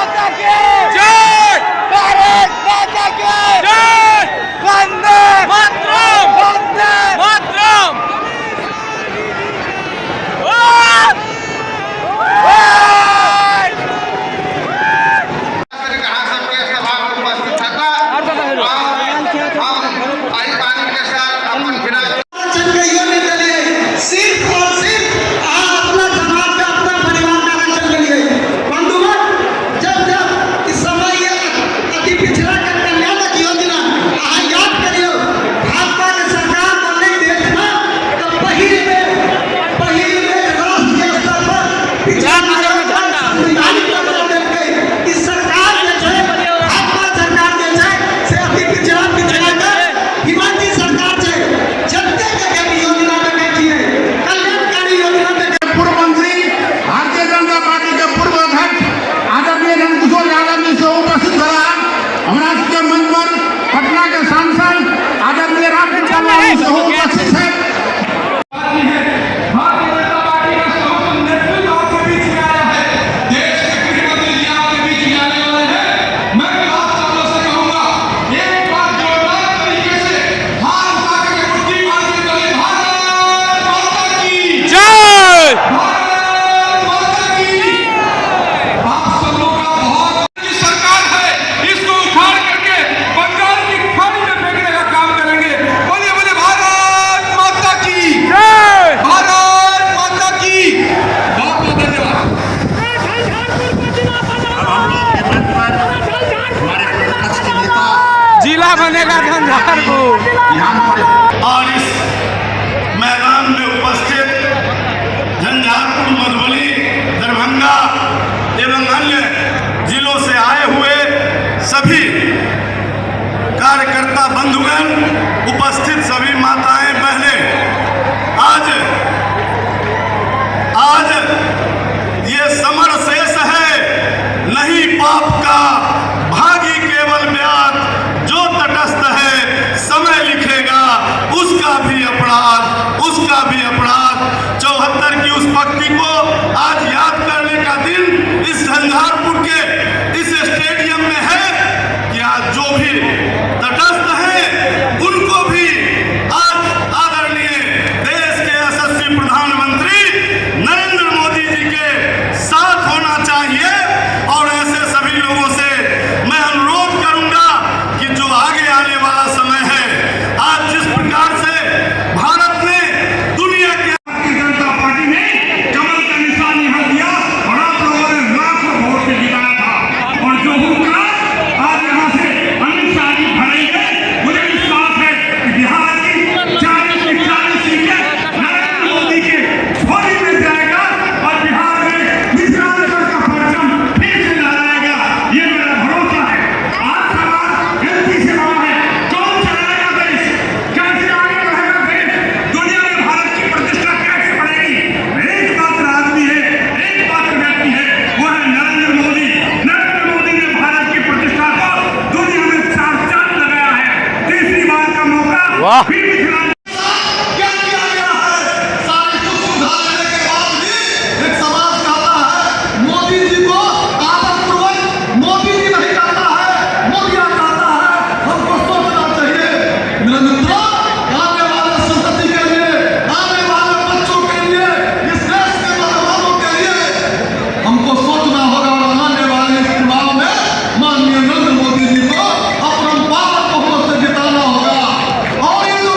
माता की जय, भारत माता की जय, वंदे मातरम, वंदे मातरम। बनेगा झंझारपुर। और इस मैदान में उपस्थित झंझारपुर, मधुबनी, दरभंगा एवं अन्य जिलों से आए हुए सभी कार्यकर्ता बंधुगण, उपस्थित सभी माताएं बहनें, आज ये समर शेष है, नहीं पाप का भागी केवल ब्याज, जो तटस्थ है समय लिखेगा उसका भी अपराध। 74 की उस भक्ति को आज याद करने का दिन इस झंझारपुर के इस स्टेडियम में है कि आज जो भी तटस्थ है उनको भी आज आदरणीय देश के यशस्वी प्रधानमंत्री नरेंद्र मोदी जी के साथ होना चाहिए। और ऐसे सभी लोगों से मैं अनुरोध करूंगा कि जो आगे आने वाला समय है, आज जिस प्रकार से भारत ने दुनिया के भारतीय जनता पार्टी ने कमल का निशान यहां दिया और आप लोगों ने लाखों वोट से जिताया था। और जो हुक्का आज यहां से अमित शाह जी भरेंगे, मुझे विश्वास है कि बिहार की 40 सीटें नरेंद्र मोदी के झोली में जाएगा और बिहार में मिथिलांचल का परचम फिर से लहराएगा, ये मेरा भरोसा है। आज सवाल एमपी से बड़ा है, कौन चलाएगा देश, कैसे आगे बढ़ेगा देश, दुनिया में भारत की प्रतिष्ठा कैसे बढ़ेगी। एकमात्र आदमी है, एकमात्र व्यक्ति है, वो है नरेंद्र मोदी। नरेंद्र मोदी ने भारत की प्रतिष्ठा को दुनिया में 4 चांद लगाया है। तीसरी बार का मौका फिर मिथिलांचल क्या किया गया है। सारी सुख सुविधा लेने के बाद भी एक समाज कहता है मोदी जी को आदतपूर्वक मोदी जी नहीं कहता है, मोदिया कहता है। हमको सोचना चाहिए मेरे मित्रों, आने वाले संतति के लिए, आने वाले बच्चों के लिए, इस देश के नौजवानों के लिए हमको सोचना होगा और आने वाले इस चुनाव में माननीय नरेंद्र मोदी जी को अपरंपार बहुमत से जिताना होगा। और ये जो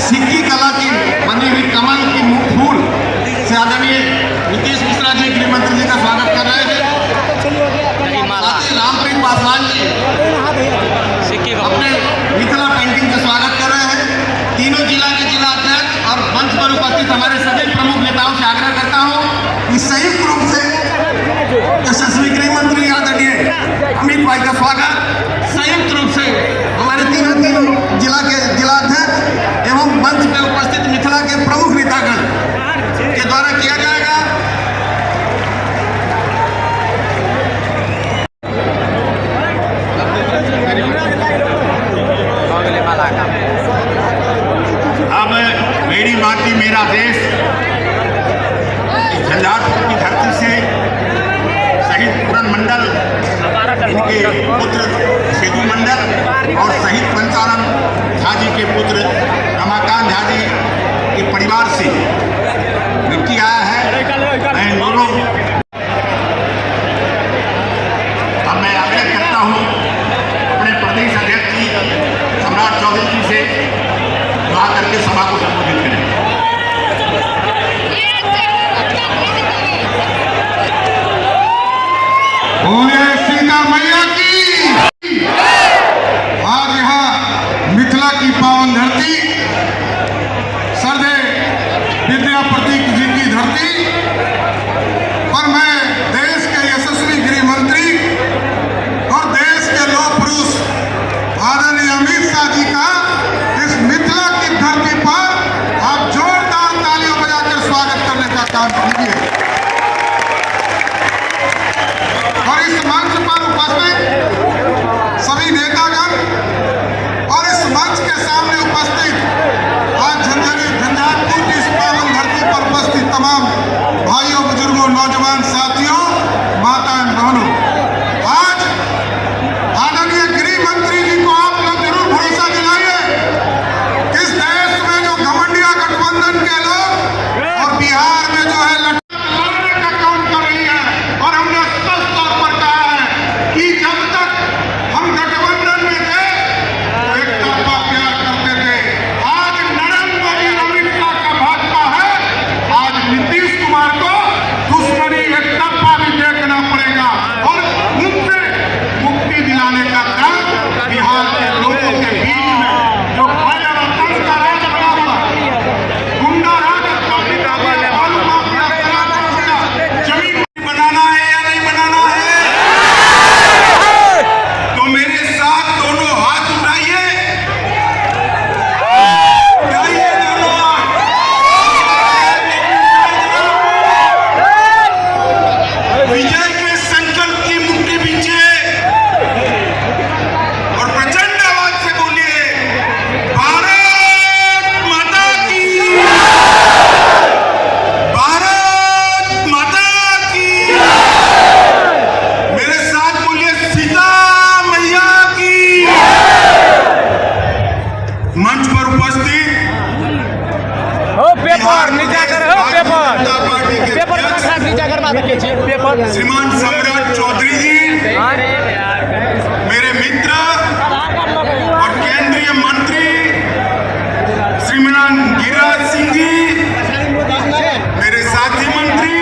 सिक्की कला की बनी हुई कमल की फूल से आदरणीय नीतीश मिश्रा जी गृह मंत्री जी का स्वागत कर रहे हैं। रामप्रीत पासवान जी अपने मिथिला पेंटिंग का स्वागत कर रहे हैं। तीनों जिला के जिला अध्यक्ष और मंच पर उपस्थित हमारे सभी प्रमुख नेताओं से आग्रह करता हूँ कि संयुक्त रूप से यशस्वी गृह मंत्री आदरणीय अमित भाई का स्वागत संयुक्त रूप से हमारे तीनों जिला के जिला अध्यक्ष एवं मंच पे उपस्थित मिथिला के प्रमुख नेतागण के द्वारा किया जाएगा। अब मेरी माटी मेरा देश इस झंझारपुर की धरती से शहीद पूरन मंडल, इनके पुत्र सेतु मंडल और शहीद पंचानन झा जी के पुत्र रमाकांत झा जी के परिवार से मिट्टी आया है। मैं दोनों अब मैं आग्रह करता हूँ अपने प्रदेश अध्यक्ष जी सम्राट चौधरी जी से दुआ करके सभा को संबोधित करें। बोले सीता मैया की। आज यहाँ मिथिला की पावन धरती सरदे विद्यापति जी की धरती पर मैं देश के यशस्वी गृह मंत्री और देश के लौह पुरुष आदरणीय अमित शाह जी का इस मिथिला की धरती पर आप जोरदार तालियों बजाकर स्वागत करने का काम कीजिए। और इस मंच पर उपस्थित सभी नेतागण और इस मंच के सामने उपस्थित आज झंझारपुर की इस पावन धरती पर उपस्थित तमाम भाइयों, बुजुर्गों, नौजवान साथियों, माताएं, बहनों, आज आदरणीय गृह मंत्री जी को आप लोग जरूर भरोसा दिलाइए। इस देश में जो घमंडिया गठबंधन के लोग और बिहार में जो है लड़ने का काम कर रही है, और हमने स्पष्ट तौर पर कहा है कि जब तक हम गठबंधन में थे तो एक तरफा प्यार करते थे। आज नरेंद्र मोदी अमित शाह का भाजपा है, आज नीतीश कुमार को दुश्मनी एक तरफा भी देखना पड़ेगा और उनसे मुक्ति दिलाने का काम बिहार के लोगों के बीच में जो काला रतन का राज बना हुआ, गुंडा राज, जमीन बनाना है या नहीं बनाना है, तो मेरे साथ दोनों हाथ उठाइए, उठाइए दोनों हाथ। विजय के संकल्प की मुट्ठी बीचे और प्रचंड आवाज से बोलिए, भारत माता की, भारत माता की। मेरे साथ बोलिए, सीता मैया की। मंच पर उपस्थित पेपर नीचा कर, पेपर पार्टी के पेपर अध्यक्ष नीचा कर, बात कीजिए पेपर। श्रीमान सम्राट चौधरी जी, मेरे मित्र और केंद्रीय मंत्री श्रीमान गिरिराज सिंह जी, मेरे साथी मंत्री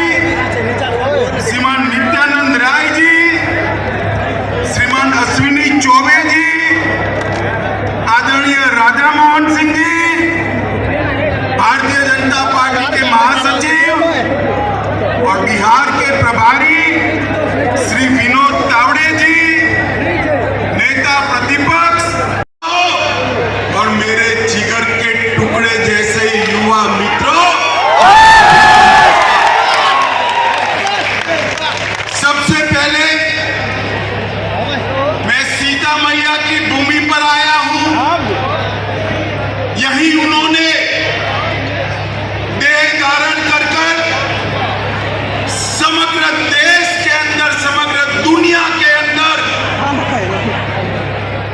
श्रीमान नित्यानंद राय जी, श्रीमान अश्विनी चौबे जी, आदरणीय राजा मोहन सिंह जी, भारतीय जनता पार्टी के महासचिव और बिहार के प्रभारी श्री विनोद तावड़े जी, नेता प्रतिपक्ष और मेरे जिगर के टुकड़े जैसे युवा मित्रों, सबसे पहले मैं सीता मैया की भूमि पर आया हूं। यही उन्होंने देह धारण कर समग्र देश के अंदर, समग्र दुनिया के अंदर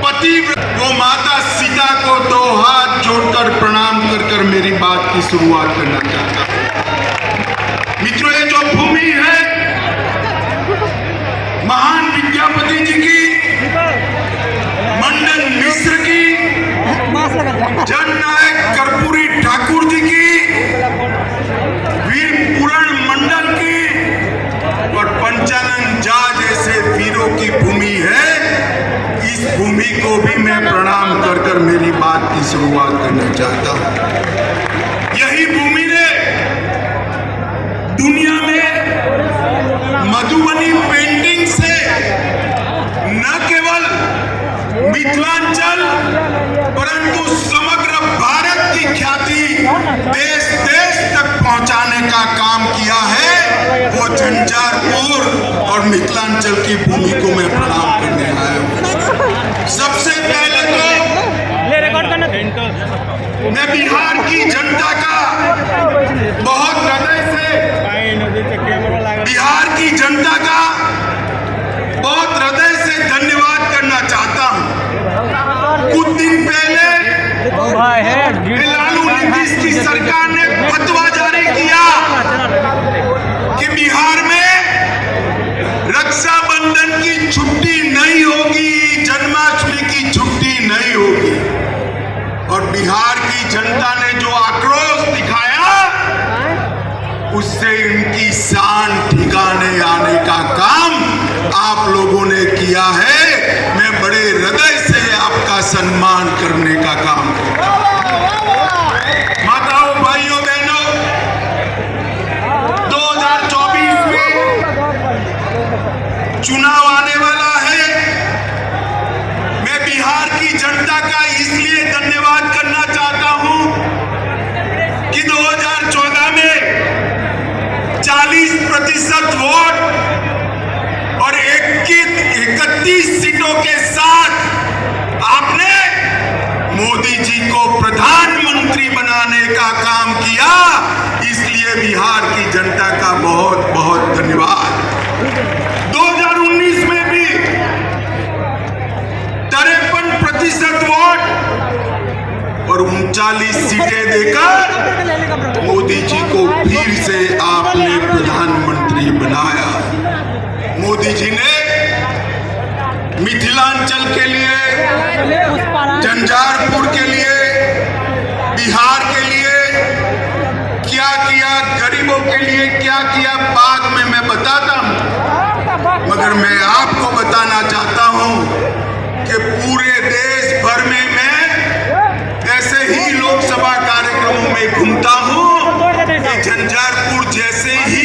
पतिव्रत वो माता सीता को दो हाथ जोड़कर प्रणाम कर मेरी बात की शुरुआत करना चाहता हूं। ये जो भूमि है महान विद्यापति जी की, मंडन मिश्र की, जननायक कर्पूरी ठाकुर जी की, वीर पूरण मंडल की और पंचानन झा जैसे वीरों की भूमि है। इस भूमि को भी मैं प्रणाम कर कर मेरी बात की शुरुआत करना चाहता हूं। यही भूमि ने दुनिया में मधुबनी पेंटिंग से न केवल मिथिलांचल परंतु समग्र भारत की ख्याति देश देश तक पहुंचाने का काम किया है। वो झंझारपुर और मिथिलांचल की भूमि को मैं प्रणाम करने आया हूं। सबसे पहले तो मैं बिहार की जनता का बहुत हृदय से बिहार की जनता का बहुत हृदय से धन्यवाद करना चाहता हूं। कुछ दिन पहले लालू नीतीश की सरकार ने फतवा जारी किया कि बिहार में रक्षाबंधन की छुट्टी नहीं होगी, जन्माष्टमी की छुट्टी नहीं होगी। और बिहार की जनता ने जो आक्रोश दिखाया उससे इनकी शान ठिकाने आने का काम आप लोगों ने किया है। मैं बड़े हृदय से आपका सम्मान करने का काम करता हूं। माताओं, भाइयों, बहनों, 2024 में चुनाव आने वाला है। मैं बिहार की जनता का इसलिए धन्यवाद करना चाहता हूं कि 2014 में 40% वोट और 31 सीटों के साथ आपने मोदी जी को प्रधानमंत्री बनाने का काम किया। इसलिए बिहार की जनता का बहुत बहुत धन्यवाद। 2019 में भी 53% वोट और 39 सीटें देकर मोदी जी को फिर से आपने प्रधानमंत्री बनाया। मोदी जी ने मिथिलांचल के लिए, झंझारपुर के लिए, बिहार के लिए क्या किया, गरीबों के लिए क्या किया, बाद में मैं बताता हूं। मगर मैं आपको बताना चाहता हूं कि पूरे देश भर में मैं ऐसे ही लोकसभा कार्यक्रमों में घूमता हूं कि झंझारपुर जैसे ही